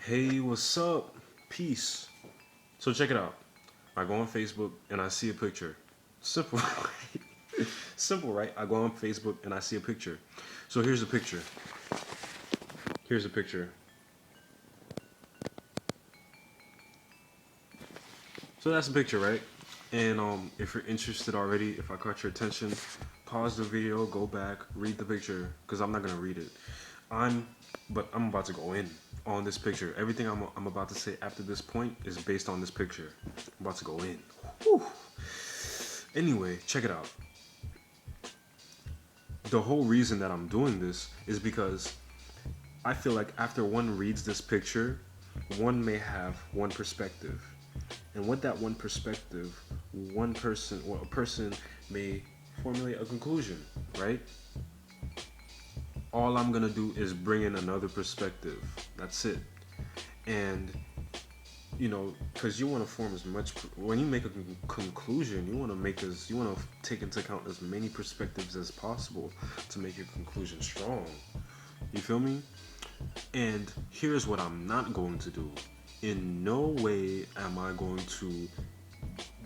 Hey, what's up? Peace. So check it out. I go on Facebook and I see a picture. Simple. Simple, right? I go on Facebook and I see a picture. So here's a picture. Here's a picture. So that's a picture, right? And if you're interested already, if I caught your attention, pause the video, go back, read the picture, because I'm not gonna read it. I'm, but I'm about to go in on this picture. Everything I'm about to say after this point is based on this picture. I'm about to go in. Whew. Anyway, check it out. The whole reason that I'm doing this is because I feel like after one reads this picture, one may have one perspective. And with that one perspective, one person or a person may formulate a conclusion, right? All I'm gonna do is bring in another perspective. That's it. And because you want to form as much. When you make a conclusion, you want to take into account as many perspectives as possible to make your conclusion strong. You feel me? And here's what I'm not going to do. In no way am I going to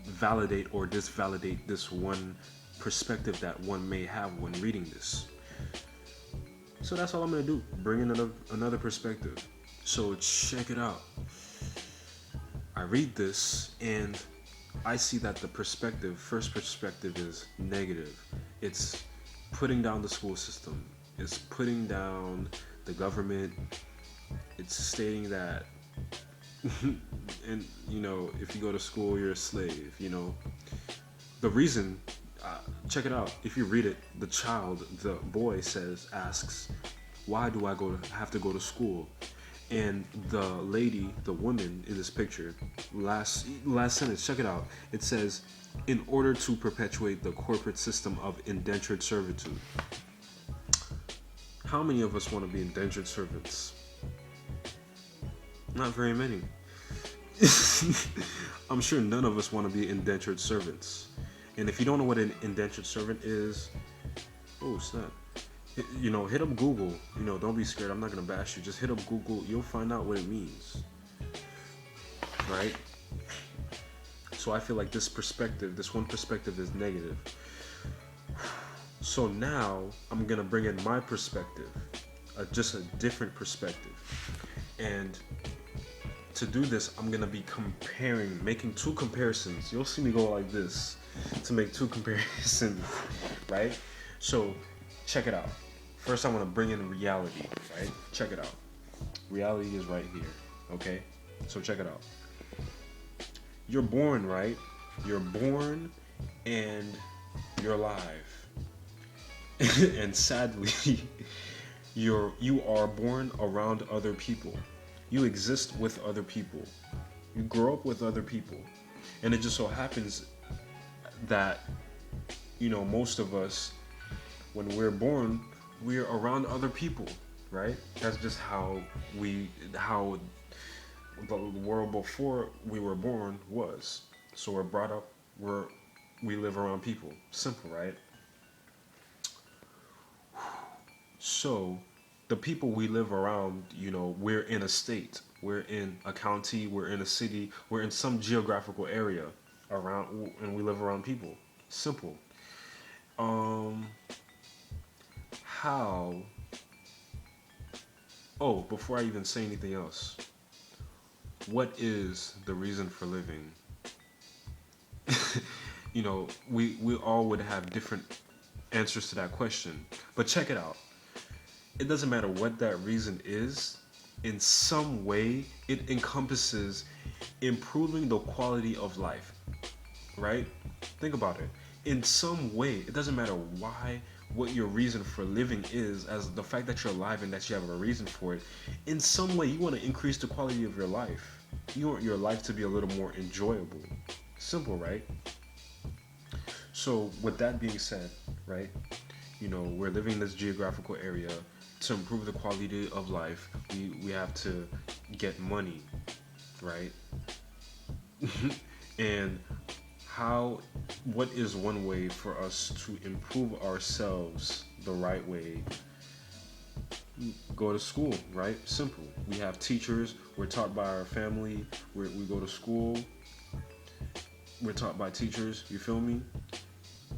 validate or disvalidate this one perspective that one may have when reading this. So that's all I'm gonna do. Bring in another perspective. So check it out. I read this and I see that the first perspective is negative. It's putting down the school system. It's putting down the government. It's stating that and if you go to school you're a slave. The reason, check it out. If you read it, the boy asks, why do I have to go to school? And the lady, the woman in this picture, last sentence, check it out. It says, in order to perpetuate the corporate system of indentured servitude. How many of us want to be indentured servants? Not very many. I'm sure none of us want to be indentured servants. And if you don't know what an indentured servant is, oh snap. Hit up Google. Don't be scared. I'm not gonna bash you. Just hit up Google. You'll find out what it means. Right? So I feel like this one perspective is negative. So now I'm gonna bring in my perspective, just a different perspective. And to do this, I'm gonna be making two comparisons. You'll see me go like this to make two comparisons, right? So check it out. First, I want to bring in reality, right? Check it out. Reality is right here, okay? So check it out. You're born, right? You're born and you're alive. And sadly, you are born around other people. You exist with other people. You grow up with other people. And it just so happens that, most of us, when we're born, we're around other people, right? That's just how the world before we were born was. So we're brought up, we live around people. Simple, right? So the people we live around, we're in a state, we're in a county, we're in a city, we're in some geographical area around, and we live around people. Simple. How Oh, before I even say anything else, what is the reason for living? We all would have different answers to that question. But check it out. It doesn't matter what that reason is, in some way, it encompasses improving the quality of life, right? Think about it. In some way, it doesn't matter what your reason for living is, as the fact that you're alive and that you have a reason for it. In some way, you want to increase the quality of your life. You want your life to be a little more enjoyable. Simple, right? So, with that being said, right, we're living in this geographical area. To improve the quality of life, we have to get money, right? And what is one way for us to improve ourselves the right way? Go to school, right? Simple. We have teachers. We're taught by our family. We go to school. We're taught by teachers. You feel me?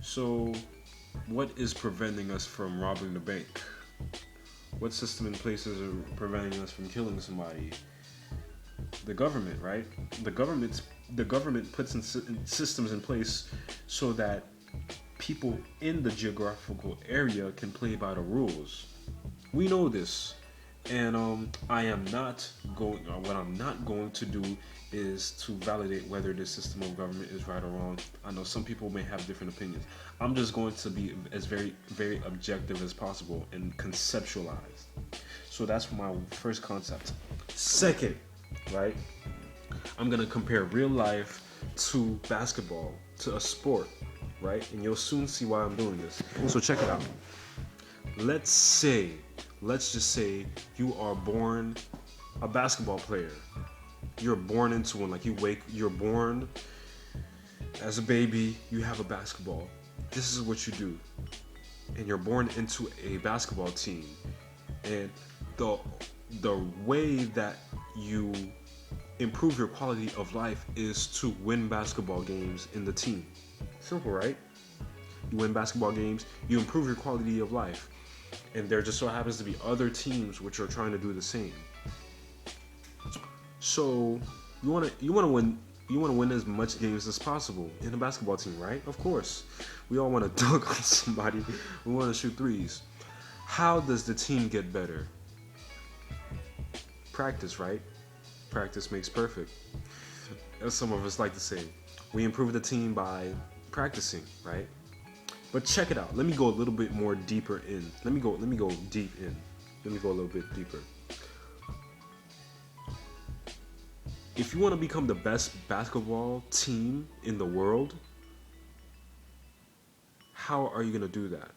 So, what is preventing us from robbing the bank? What system in places are preventing us from killing somebody? The government, right? The government puts in systems in place so that people in the geographical area can play by the rules. We know this, and I am not going. What I'm not going to do is to validate whether this system of government is right or wrong. I know some people may have different opinions. I'm just going to be as very objective as possible and conceptualize. So that's my first concept. Second, right? I'm gonna compare real life to basketball, to a sport, right? And you'll soon see why I'm doing this. So check it out. Let's just say you are born a basketball player. You're born into one. Like you're born as a baby, you have a basketball. This is what you do. And you're born into a basketball team. And the way that you improve your quality of life is to win basketball games in the team. Simple, right? You win basketball games, you improve your quality of life. And there just so happens to be other teams which are trying to do the same. So you want to win as much games as possible in a basketball team, right? Of course. We all want to dunk on somebody. We want to shoot threes. How does the team get better? Practice, right? Practice makes perfect. As some of us like to say. We improve the team by practicing, right? But check it out. Let me go a little bit more deeper in. Let me go deep in. Let me go a little bit deeper. If you want to become the best basketball team in the world, how are you going to do that?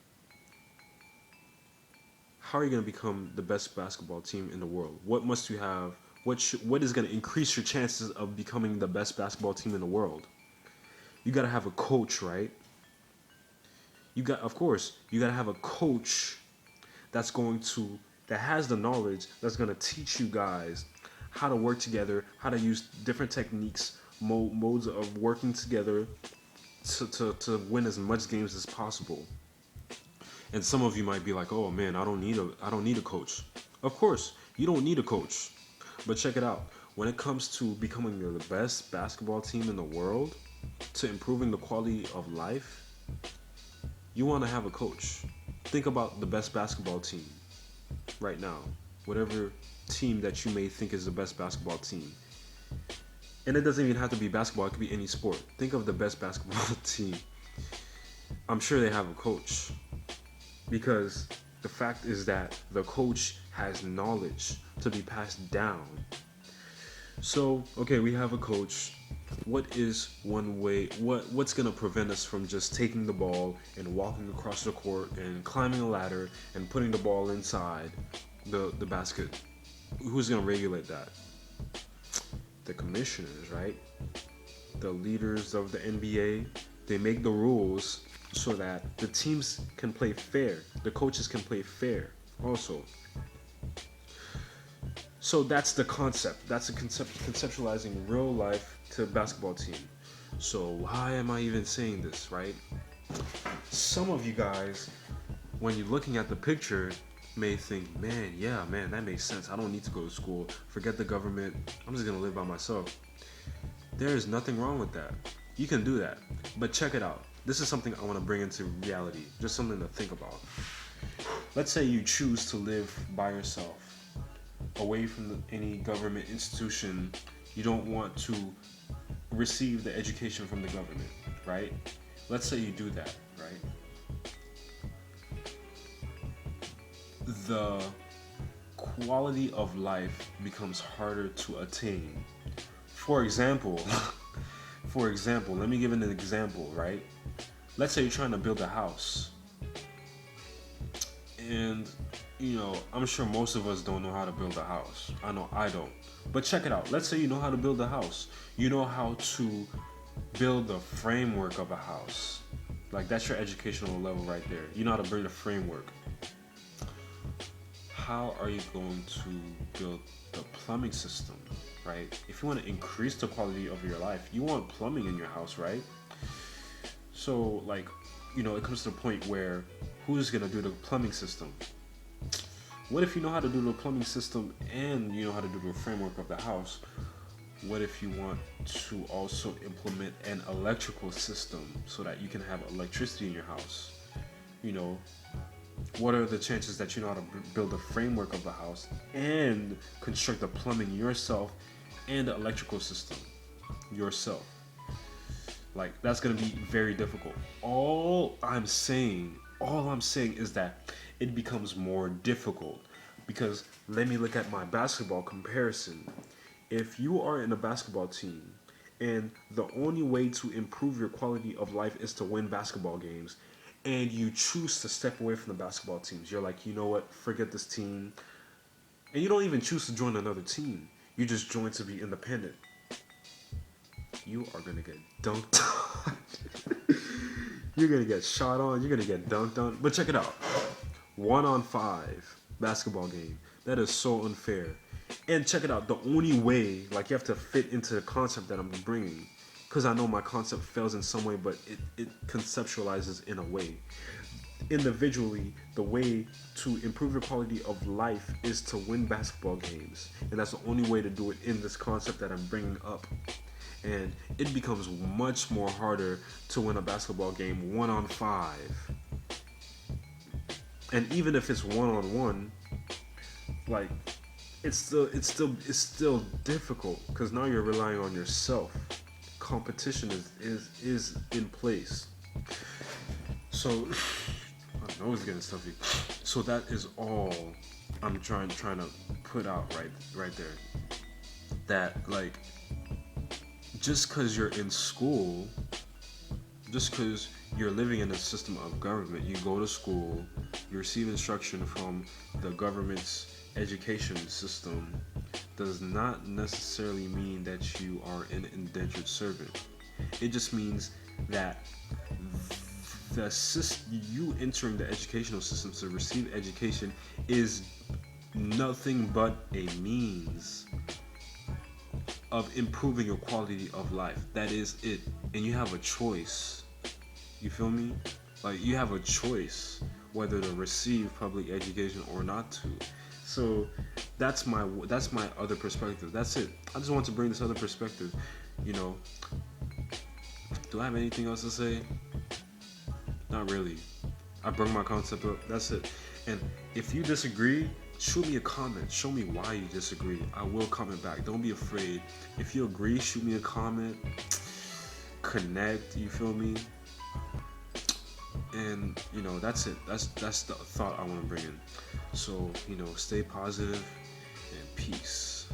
How are you going to become the best basketball team in the world? What must you have? What is going to increase your chances of becoming the best basketball team in the world? You got to have a coach, right? Of course, you got to have a coach that has the knowledge, that's going to teach you guys how to work together, how to use different techniques, modes of working together to win as much games as possible. And some of you might be like, "Oh man, I don't need a coach." Of course, you don't need a coach. But check it out. When it comes to becoming the best basketball team in the world, to improving the quality of life, you want to have a coach. Think about the best basketball team right now. Whatever team that you may think is the best basketball team. And it doesn't even have to be basketball, it could be any sport. Think of the best basketball team. I'm sure they have a coach. Because the fact is that the coach has knowledge to be passed down. So, okay, we have a coach. What is one way, what's going to prevent us from just taking the ball and walking across the court and climbing a ladder and putting the ball inside the basket? Who's going to regulate that? The commissioners, right? The leaders of the NBA, they make the rules so that the teams can play fair. The coaches can play fair also. So that's the concept. That's conceptualizing real life to a basketball team. So why am I even saying this, right? Some of you guys, when you're looking at the picture, may think, man, that makes sense. I don't need to go to school. Forget the government. I'm just going to live by myself. There is nothing wrong with that. You can do that. But check it out. This is something I want to bring into reality. Just something to think about. Let's say you choose to live by yourself, away from any government institution. You don't want to receive the education from the government, right? Let's say you do that, right? The quality of life becomes harder to attain. For example, let me give an example, right? Let's say you're trying to build a house. And, I'm sure most of us don't know how to build a house. I know I don't. But check it out. Let's say you know how to build a house. You know how to build the framework of a house. Like, that's your educational level right there. You know how to bring the framework. how are you going to build the plumbing system, right? If you want to increase the quality of your life, you want plumbing in your house, right? So, like, it comes to the point where who's gonna do the plumbing system? What if you know how to do the plumbing system and you know how to do the framework of the house? What if you want to also implement an electrical system so that you can have electricity in your house? You know, what are the chances that you know how to build a framework of the house and construct the plumbing yourself and the electrical system yourself? Like, that's gonna be very difficult. All I'm saying is that it becomes more difficult because let me look at my basketball comparison. If you are in a basketball team and the only way to improve your quality of life is to win basketball games, and you choose to step away from the basketball teams, you're like, you know what, forget this team, and you don't even choose to join another team. You just join to be independent. You are gonna get dunked on. You're gonna get shot on. You're gonna get dunked on. But check it out. 1-on-5 basketball game. That is so unfair. And check it out. The only way, like, you have to fit into the concept that I'm bringing, because I know my concept fails in some way, but it conceptualizes in a way. Individually, the way to improve your quality of life is to win basketball games, and that's the only way to do it in this concept that I'm bringing up. And it becomes much more harder to win a basketball game 1-on-5. And even if it's 1-on-1, like, it's still difficult because now you're relying on yourself. Competition is in place. So my nose is getting stuffy. So that is all I'm trying to put out right there. That, like, just because you're in school, just because you're living in a system of government, you go to school, you receive instruction from the government's education system, does not necessarily mean that you are an indentured servant. It just means that you entering the educational system to receive education is nothing but a means of improving your quality of life. That is it. And you have a choice. You feel me? Like, you have a choice whether to receive public education or not to. So that's my other perspective. That's it. I just want to bring this other perspective. Do I have anything else to say? Not really. I brought my concept up. That's it. And if you disagree, shoot me a comment. Show me why you disagree. I will comment back. Don't be afraid. If you agree, shoot me a comment. Connect. You feel me? And that's it. That's the thought I want to bring in. So stay positive and peace.